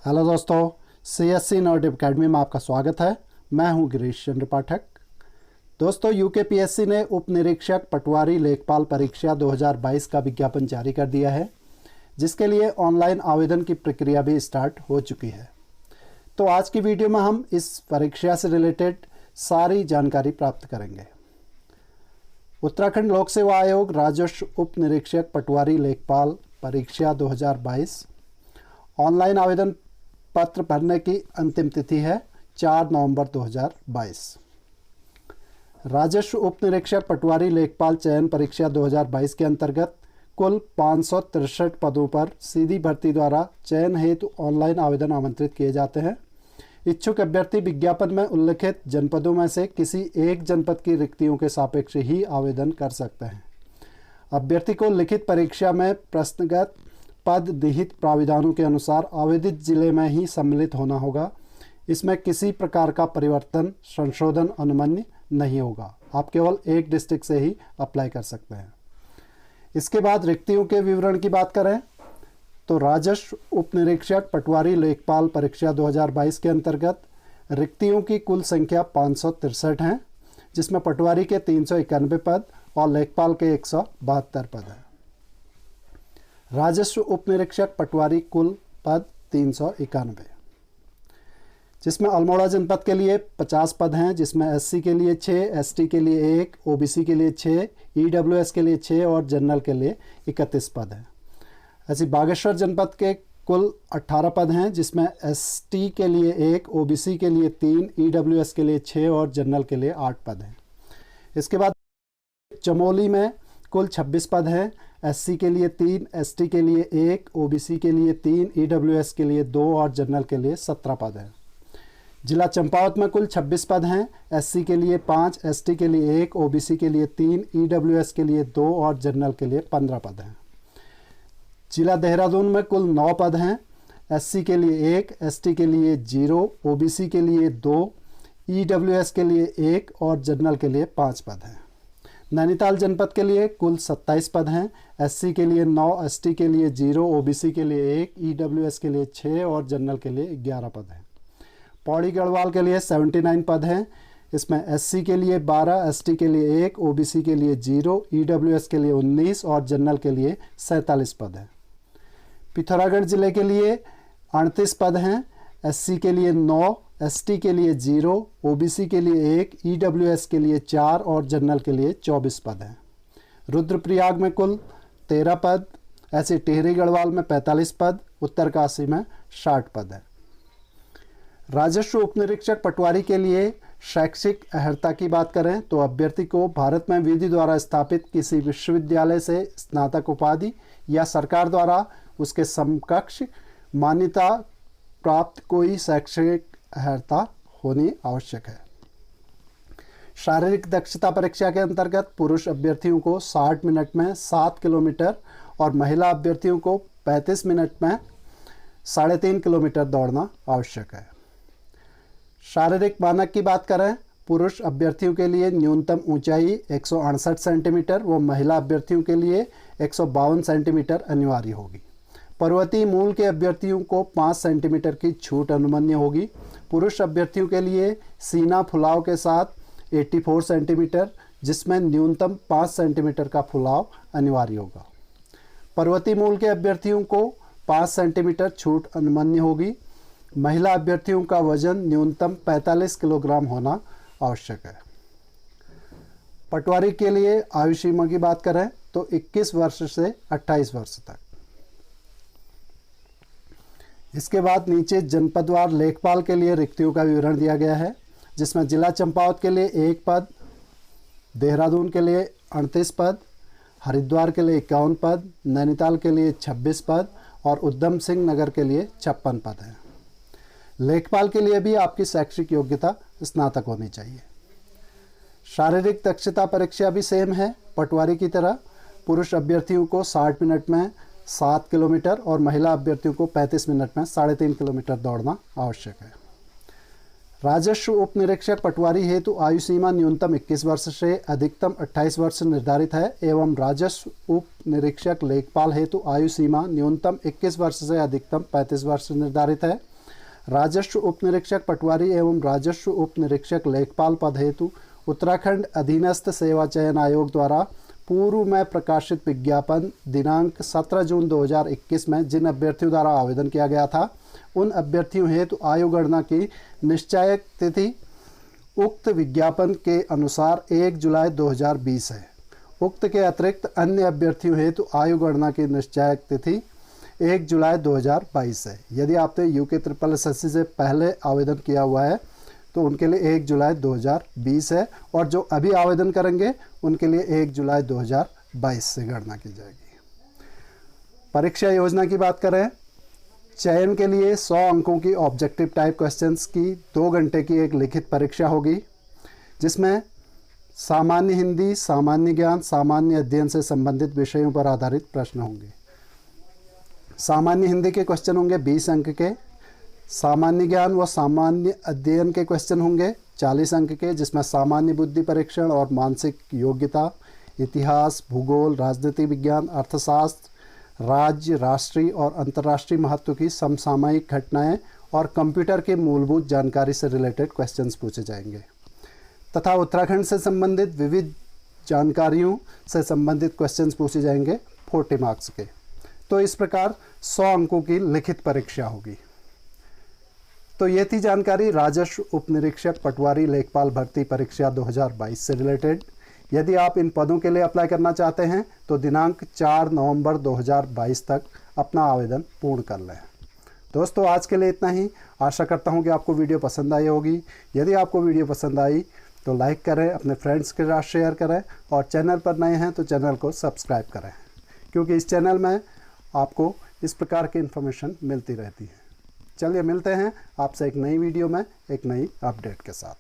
Hello दोस्तों, CSC नॉर्डिप academy में आपका स्वागत है। मैं हूं गिरीश चंद्र पाठक। दोस्तों, UKPSC ने उप निरीक्षक पटवारी लेखपाल परीक्षा 2022 का विज्ञापन जारी कर दिया है, जिसके लिए ऑनलाइन आवेदन की प्रक्रिया भी स्टार्ट हो चुकी है। तो आज की वीडियो में हम इस परीक्षा से रिलेटेड सारी जानकारी प्राप्त करेंगे। उत्तराखंड लोक सेवा आयोग राजस्व उप निरीक्षक पटवारी लेखपाल परीक्षा 2022 ऑनलाइन आवेदन पत्र भरने की अंतिम तिथि है 4 नवंबर 2022। राजस्व उप निरीक्षक पटवारी लेखपाल चयन परीक्षा 2022 के अंतर्गत कुल 563 पदों पर सीधी भर्ती द्वारा चयन हेतु ऑनलाइन आवेदन आमंत्रित किए जाते हैं। इच्छुक अभ्यर्थी विज्ञापन में उल्लिखित जनपदों में से किसी एक जनपद की रिक्तियों के सापेक्ष ही आवेदन कर सकते हैं। अभ्यर्थी को लिखित परीक्षा में प्रश्नगत पद विहित प्राविधानों के अनुसार आवेदित जिले में ही सम्मिलित होना होगा। इसमें किसी प्रकार का परिवर्तन संशोधन अनुमन्य नहीं होगा। आप केवल एक डिस्ट्रिक्ट से ही अप्लाई कर सकते हैं। इसके बाद रिक्तियों के विवरण की बात करें तो राजस्व उप निरीक्षक पटवारी लेखपाल परीक्षा 2022 के अंतर्गत रिक्तियों की कुल संख्या 563 हैं, जिसमें पटवारी के 391 पद और लेखपाल के 172 पद हैं। राजस्व उप निरीक्षक पटवारी कुल पद 391, जिसमें अल्मोड़ा जनपद के लिए 50 पद हैं, जिसमें SC के लिए 6, ST के लिए 1, OBC के लिए 6, EWS के लिए 6 और जनरल के लिए 31 पद हैं। ऐसे बागेश्वर जनपद के कुल 18 पद हैं, जिसमें ST के लिए 1, OBC के लिए 3, EWS के लिए 6 और जनरल के लिए 8 पद हैं। इसके बाद चमोली में कुल 26 पद हैं। SC के लिए 3, ST के लिए 1, OBC के लिए 3, EWS के लिए 2 और जनरल के लिए 17 पद हैं। जिला चंपावत में कुल 26 पद हैं। SC के लिए 5, ST के लिए 1, OBC के लिए 3, EWS के लिए 2 और जनरल के लिए 15 पद हैं। जिला देहरादून में कुल 9 पद हैं। SC के लिए 1, ST के लिए 0, OBC के लिए 2, EWS के लिए 1 और जनरल के लिए 5 पद हैं। नैनीताल जनपद के लिए कुल 27 पद हैं। SC के लिए 9, ST के लिए 0, OBC के लिए 1, EWS के लिए 6 और जनरल के लिए 11 पद हैं। पौड़ी गढ़वाल के लिए 79 पद हैं। इसमें SC के लिए 12, ST के लिए 1, OBC के लिए 0, EWS के लिए 19 और जनरल के लिए 47 पद हैं। पिथौरागढ़ जिले के लिए 38 पद हैं। SC के लिए 9, ST के लिए 0, OBC के लिए 1, EWS के लिए 4 और जनरल के लिए 24 पद हैं। रुद्रप्रयाग में कुल 13 पद, ऐसे टिहरी गढ़वाल में 45 पद, उत्तरकाशी में 60 पद हैं। राजस्व उप निरीक्षक पटवारी के लिए शैक्षिक अर्हता की बात करें तो अभ्यर्थी को भारत में विधि द्वारा स्थापित किसी विश्वविद्यालय से स्नातक उपाधि या सरकार द्वारा उसके समकक्ष मान्यता प्राप्त कोई शैक्षिक अर्हता होनी आवश्यक है। शारीरिक दक्षता परीक्षा के अंतर्गत पुरुष अभ्यर्थियों को 60 मिनट में 7 किलोमीटर और महिला अभ्यर्थियों को 35 मिनट में 3.5 किलोमीटर दौड़ना आवश्यक है। शारीरिक मानक की बात करें, पुरुष अभ्यर्थियों के लिए न्यूनतम ऊंचाई 168 सेंटीमीटर व महिला अभ्यर्थियों के लिए 152 सेंटीमीटर अनिवार्य होगी। पर्वतीय मूल के अभ्यर्थियों को 5 सेंटीमीटर की छूट अनुमन्य होगी। पुरुष अभ्यर्थियों के लिए सीना फुलाव के साथ 84 सेंटीमीटर, जिसमें न्यूनतम 5 सेंटीमीटर का फुलाव अनिवार्य होगा। पर्वतीय मूल के अभ्यर्थियों को 5 सेंटीमीटर छूट अनुमन्य होगी। महिला अभ्यर्थियों का वजन न्यूनतम 45 किलोग्राम होना आवश्यक है। पटवारी के लिए आयु सीमा की बात करें तो 21 वर्ष से 28 वर्ष तक। इसके बाद नीचे जनपदवार लेखपाल के लिए रिक्तियों का विवरण दिया गया है, जिसमें जिला चंपावत के लिए 1 पद, देहरादून के लिए 38 पद, हरिद्वार के लिए 51 पद, नैनीताल के लिए 26 पद और उधम सिंह नगर के लिए 56 पद हैं। लेखपाल के लिए भी आपकी शैक्षिक योग्यता स्नातक होनी चाहिए। शारीरिक दक्षता परीक्षा भी सेम है पटवारी की तरह। पुरुष अभ्यर्थियों को 60 मिनट में 7 किलोमीटर और महिला अभ्यर्थियों को 35 मिनट में 3.5 किलोमीटर दौड़ना आवश्यक है। राजस्व उप निरीक्षक पटवारी हेतु आयु सीमा न्यूनतम 21 वर्ष से अधिकतम 28 वर्ष निर्धारित है एवं राजस्व उप निरीक्षक लेखपाल हेतु आयु सीमा न्यूनतम 21 वर्ष से अधिकतम 35 वर्ष निर्धारित है। राजस्व उप निरीक्षक पटवारी एवं राजस्व उप निरीक्षक लेखपाल पद हेतु उत्तराखंड अधीनस्थ सेवा चयन आयोग द्वारा पूर्व में प्रकाशित विज्ञापन दिनांक 17 जून 2021 में जिन अभ्यर्थियों द्वारा आवेदन किया गया था, उन अभ्यर्थियों हेतु आयु गणना की निश्चायक तिथि उक्त विज्ञापन के अनुसार 1 जुलाई 2020 है। उक्त के अतिरिक्त अन्य अभ्यर्थियों हेतु आयु गणना की निश्चायक तिथि 1 जुलाई 2022 है। यदि आपने यूके SSSC से पहले आवेदन किया हुआ है तो उनके लिए 1 जुलाई 2020 है, और जो अभी आवेदन करेंगे उनके लिए 1 जुलाई 2022 से गणना की जाएगी। परीक्षा योजना की बात करें, चयन के लिए 100 अंकों की ऑब्जेक्टिव टाइप क्वेश्चंस की 2 घंटे की एक लिखित परीक्षा होगी, जिसमें सामान्य हिंदी, सामान्य ज्ञान, सामान्य अध्ययन से संबंधित विषयों पर आधारित प्रश्न होंगे। सामान्य हिंदी के क्वेश्चन होंगे 20 अंक के, सामान्य ज्ञान व सामान्य अध्ययन के क्वेश्चन होंगे 40 अंक के, जिसमें सामान्य बुद्धि परीक्षण और मानसिक योग्यता, इतिहास, भूगोल, राजनीति विज्ञान, अर्थशास्त्र, राज्य, राष्ट्रीय और अंतर्राष्ट्रीय महत्व की समसामयिक घटनाएं और कंप्यूटर के मूलभूत जानकारी से रिलेटेड क्वेश्चंस पूछे जाएंगे, तथा उत्तराखंड से संबंधित विविध जानकारियों से संबंधित क्वेश्चंस पूछे जाएंगे 40 मार्क्स के। तो इस प्रकार 100 अंकों की लिखित परीक्षा होगी। तो ये थी जानकारी राजस्व उप निरीक्षक पटवारी लेखपाल भर्ती परीक्षा 2022 से रिलेटेड। यदि आप इन पदों के लिए अप्लाई करना चाहते हैं तो दिनांक 4 नवंबर 2022 तक अपना आवेदन पूर्ण कर लें। दोस्तों, आज के लिए इतना ही। आशा करता हूं कि आपको वीडियो पसंद आई होगी। यदि आपको वीडियो पसंद आई तो लाइक करें, अपने फ्रेंड्स के साथ शेयर करें, और चैनल पर नए हैं तो चैनल को सब्सक्राइब करें, क्योंकि इस चैनल में आपको इस प्रकार की इन्फॉर्मेशन मिलती रहती है। चलिए मिलते हैं आपसे एक नई वीडियो में एक नई अपडेट के साथ।